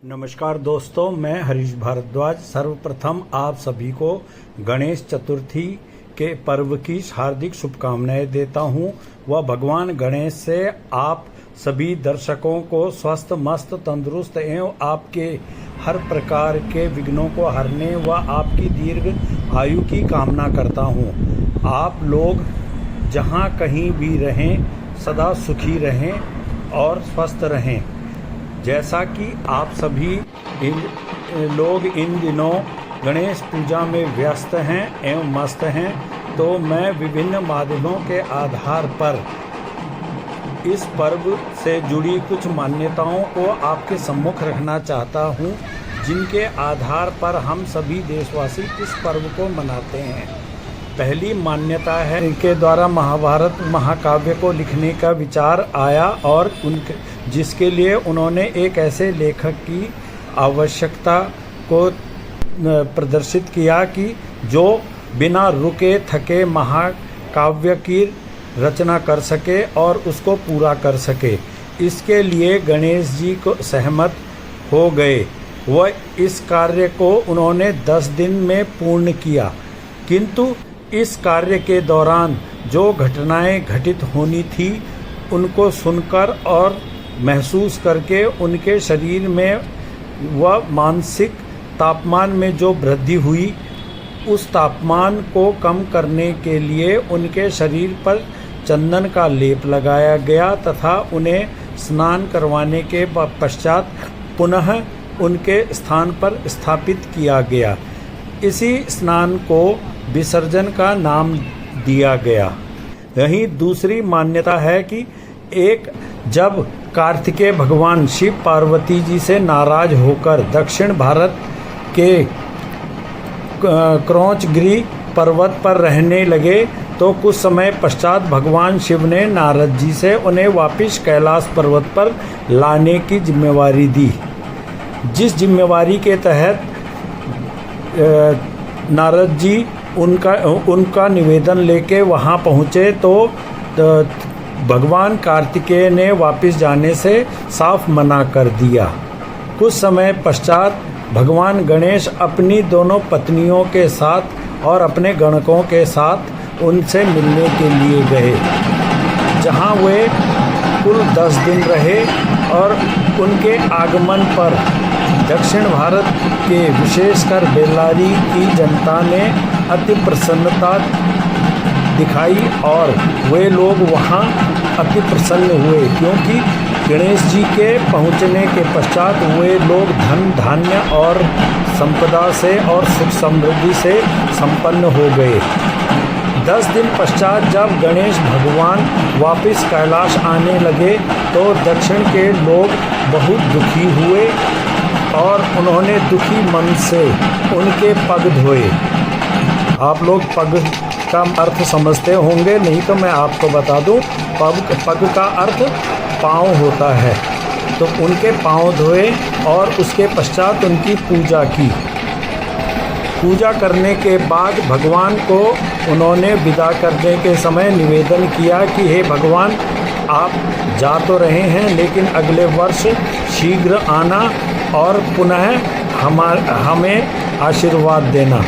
नमस्कार दोस्तों, मैं हरीश भारद्वाज सर्वप्रथम आप सभी को गणेश चतुर्थी के पर्व की हार्दिक शुभकामनाएं देता हूं व भगवान गणेश से आप सभी दर्शकों को स्वस्थ मस्त तंदुरुस्त एवं आपके हर प्रकार के विघ्नों को हरने व आपकी दीर्घ आयु की कामना करता हूं। आप लोग जहां कहीं भी रहें सदा सुखी रहें और स्वस्थ रहें। जैसा कि आप सभी लोग इन दिनों गणेश पूजा में व्यस्त हैं एवं मस्त हैं, तो मैं विभिन्न माध्यमों के आधार पर इस पर्व से जुड़ी कुछ मान्यताओं को आपके सम्मुख रखना चाहता हूं, जिनके आधार पर हम सभी देशवासी इस पर्व को मनाते हैं। पहली मान्यता है, इनके द्वारा महाभारत महाकाव्य को लिखने का विचार आया और जिसके लिए उन्होंने एक ऐसे लेखक की आवश्यकता को प्रदर्शित किया कि जो बिना रुके थके महाकाव्य की रचना कर सके और उसको पूरा कर सके। इसके लिए गणेश जी को सहमत हो गए व इस कार्य को उन्होंने 10 दिन में पूर्ण किया। किंतु इस कार्य के दौरान जो घटनाएं घटित होनी थी उनको सुनकर और महसूस करके उनके शरीर में व मानसिक तापमान में जो वृद्धि हुई, उस तापमान को कम करने के लिए उनके शरीर पर चंदन का लेप लगाया गया तथा उन्हें स्नान करवाने के पश्चात पुनः उनके स्थान पर स्थापित किया गया। इसी स्नान को विसर्जन का नाम दिया गया। यही दूसरी मान्यता है कि जब कार्तिकेय भगवान शिव पार्वती जी से नाराज होकर दक्षिण भारत के क्रौंचगिरी पर्वत पर रहने लगे, तो कुछ समय पश्चात भगवान शिव ने नारद जी से उन्हें वापस कैलाश पर्वत पर लाने की जिम्मेवारी दी। जिस जिम्मेवारी के तहत नारद जी उनका निवेदन लेके वहाँ पहुँचे, तो भगवान कार्तिकेय ने वापस जाने से साफ मना कर दिया। कुछ समय पश्चात भगवान गणेश अपनी दोनों पत्नियों के साथ और अपने गणकों के साथ उनसे मिलने के लिए गए, जहाँ वे कुल 10 दिन रहे और उनके आगमन पर दक्षिण भारत के विशेषकर बेल्लारी की जनता ने अति प्रसन्नता दिखाई और वे लोग वहाँ अति प्रसन्न हुए, क्योंकि गणेश जी के पहुँचने के पश्चात वे लोग धन धान्य और संपदा से और सुख समृद्धि से संपन्न हो गए। 10 दिन पश्चात जब गणेश भगवान वापस कैलाश आने लगे, तो दक्षिण के लोग बहुत दुखी हुए और उन्होंने दुखी मन से उनके पग धोए। आप लोग पग का अर्थ समझते होंगे, नहीं तो मैं आपको बता दूं, पग का अर्थ पाँव होता है। तो उनके पाँव धोए और उसके पश्चात उनकी पूजा की। पूजा करने के बाद भगवान को उन्होंने विदा करने के समय निवेदन किया कि हे भगवान, आप जा तो रहे हैं, लेकिन अगले वर्ष शीघ्र आना और पुनः हमें आशीर्वाद देना।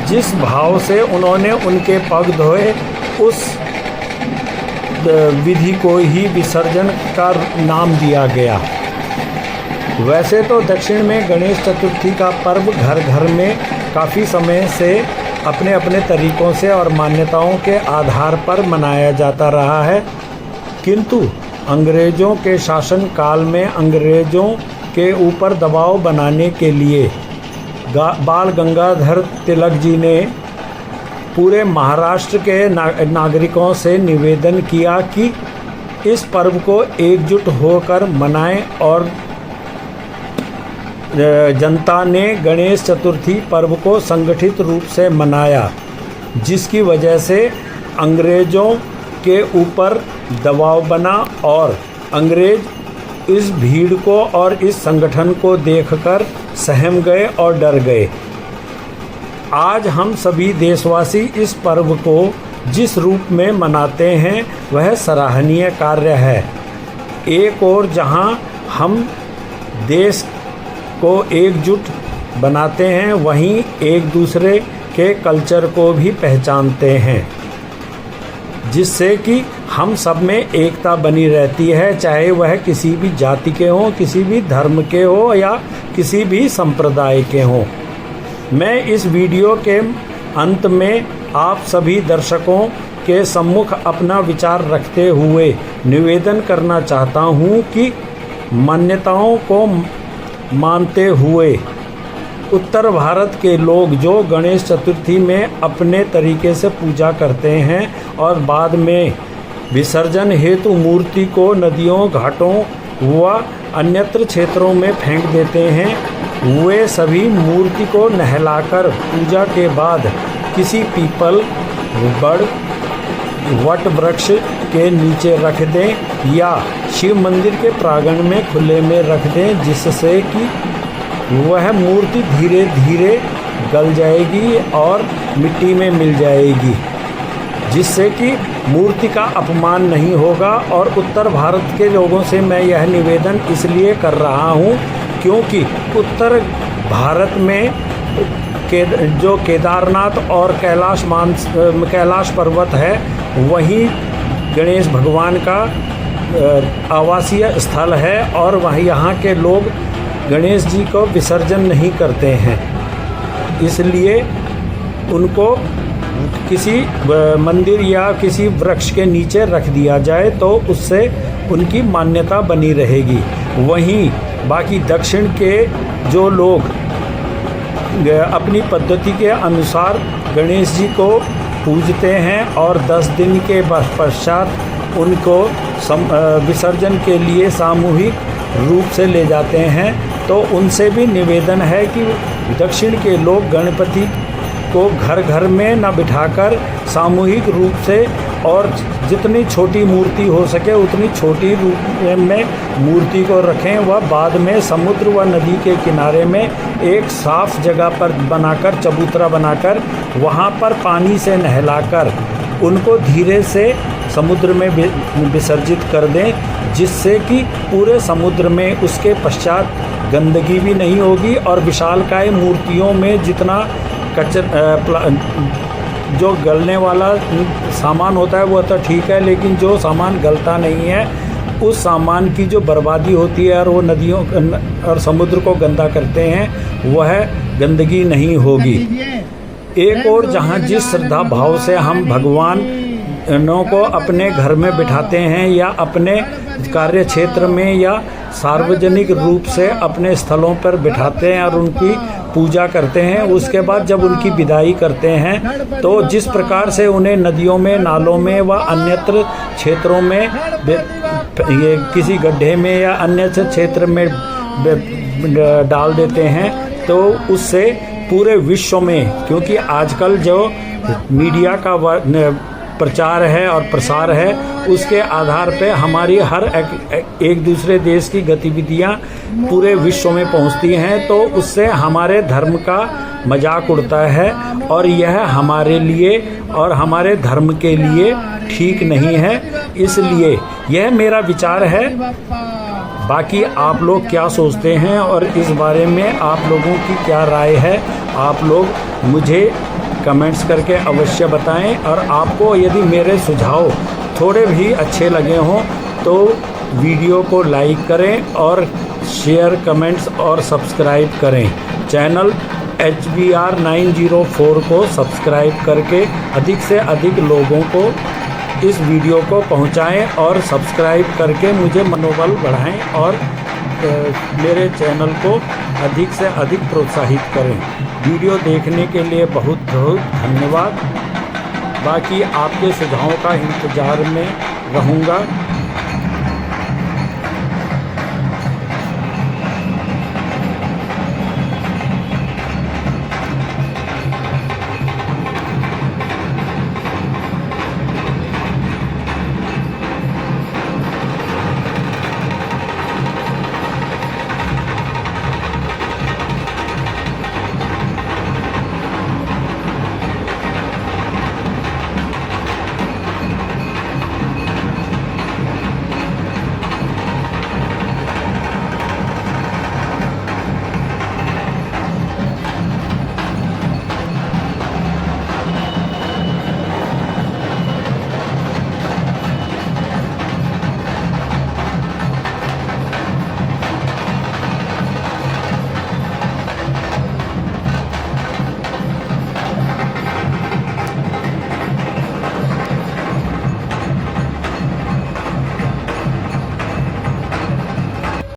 जिस भाव से उन्होंने उनके पग धोए, उस विधि को ही विसर्जन का नाम दिया गया। वैसे तो दक्षिण में गणेश चतुर्थी का पर्व घर घर में काफ़ी समय से अपने अपने तरीक़ों से और मान्यताओं के आधार पर मनाया जाता रहा है, किंतु अंग्रेज़ों के शासन काल में अंग्रेज़ों के ऊपर दबाव बनाने के लिए बाल गंगाधर तिलक जी ने पूरे महाराष्ट्र के नागरिकों से निवेदन किया कि इस पर्व को एकजुट होकर मनाएं, और जनता ने गणेश चतुर्थी पर्व को संगठित रूप से मनाया, जिसकी वजह से अंग्रेज़ों के ऊपर दबाव बना और अंग्रेज़ इस भीड़ को और इस संगठन को देखकर सहम गए और डर गए। आज हम सभी देशवासी इस पर्व को जिस रूप में मनाते हैं वह सराहनीय कार्य है। एक और जहां हम देश को एकजुट बनाते हैं, वहीं एक दूसरे के कल्चर को भी पहचानते हैं, जिससे कि हम सब में एकता बनी रहती है, चाहे वह किसी भी जाति के हों, किसी भी धर्म के हो या किसी भी संप्रदाय के हों। मैं इस वीडियो के अंत में आप सभी दर्शकों के सम्मुख अपना विचार रखते हुए निवेदन करना चाहता हूं कि मान्यताओं को मानते हुए उत्तर भारत के लोग जो गणेश चतुर्थी में अपने तरीके से पूजा करते हैं और बाद में विसर्जन हेतु मूर्ति को नदियों, घाटों व अन्यत्र क्षेत्रों में फेंक देते हैं, वे सभी मूर्ति को नहलाकर पूजा के बाद किसी पीपल, बड़, वट वृक्ष के नीचे रख दें या शिव मंदिर के प्रांगण में खुले में रख दें, जिससे कि वह मूर्ति धीरे धीरे गल जाएगी और मिट्टी में मिल जाएगी, जिससे कि मूर्ति का अपमान नहीं होगा। और उत्तर भारत के लोगों से मैं यह निवेदन इसलिए कर रहा हूँ क्योंकि उत्तर भारत में जो केदारनाथ और कैलाश पर्वत है, वहीं गणेश भगवान का आवासीय स्थल है और वहीं यहाँ के लोग गणेश जी को विसर्जन नहीं करते हैं, इसलिए उनको किसी मंदिर या किसी वृक्ष के नीचे रख दिया जाए तो उससे उनकी मान्यता बनी रहेगी। वहीं बाकी दक्षिण के जो लोग अपनी पद्धति के अनुसार गणेश जी को पूजते हैं और 10 दिन के पश्चात उनको विसर्जन के लिए सामूहिक रूप से ले जाते हैं, तो उनसे भी निवेदन है कि दक्षिण के लोग गणपति को घर घर में न बिठाकर सामूहिक रूप से और जितनी छोटी मूर्ति हो सके उतनी छोटी रूप में मूर्ति को रखें व बाद में समुद्र व नदी के किनारे में एक साफ जगह पर बनाकर, चबूतरा बनाकर वहाँ पर पानी से नहलाकर उनको धीरे से समुद्र में विसर्जित कर दें, जिससे कि पूरे समुद्र में उसके पश्चात गंदगी भी नहीं होगी और विशालकाय मूर्तियों में जितना जो गलने वाला सामान होता है वो तो ठीक है, लेकिन जो सामान गलता नहीं है उस सामान की जो बर्बादी होती है और वो नदियों और समुद्र को गंदा करते हैं, वह गंदगी नहीं होगी। एक और जहाँ जिस श्रद्धा भाव से हम भगवानों को अपने घर में बिठाते हैं या अपने कार्य क्षेत्र में या सार्वजनिक रूप से अपने स्थलों पर बिठाते हैं और उनकी पूजा करते हैं, उसके बाद जब उनकी विदाई करते हैं तो जिस प्रकार से उन्हें नदियों में, नालों में व अन्यत्र क्षेत्रों में ये किसी गड्ढे में या अन्य क्षेत्र में डाल देते हैं, तो उससे पूरे विश्व में, क्योंकि आजकल जो मीडिया का प्रचार है और प्रसार है, उसके आधार पे हमारी हर एक दूसरे देश की गतिविधियां पूरे विश्व में पहुंचती हैं, तो उससे हमारे धर्म का मजाक उड़ता है और यह हमारे लिए और हमारे धर्म के लिए ठीक नहीं है। इसलिए यह मेरा विचार है। बाकी आप लोग क्या सोचते हैं और इस बारे में आप लोगों की क्या राय है, आप लोग मुझे कमेंट्स करके अवश्य बताएं। और आपको यदि मेरे सुझाव थोड़े भी अच्छे लगे हों तो वीडियो को लाइक करें और शेयर, कमेंट्स और सब्सक्राइब करें। चैनल HBR 904 को सब्सक्राइब करके अधिक से अधिक लोगों को इस वीडियो को पहुंचाएं और सब्सक्राइब करके मुझे मनोबल बढ़ाएं और मेरे चैनल को अधिक से अधिक प्रोत्साहित करें। वीडियो देखने के लिए बहुत बहुत धन्यवाद। बाकी आपके सुझावों का इंतज़ार में रहूँगा।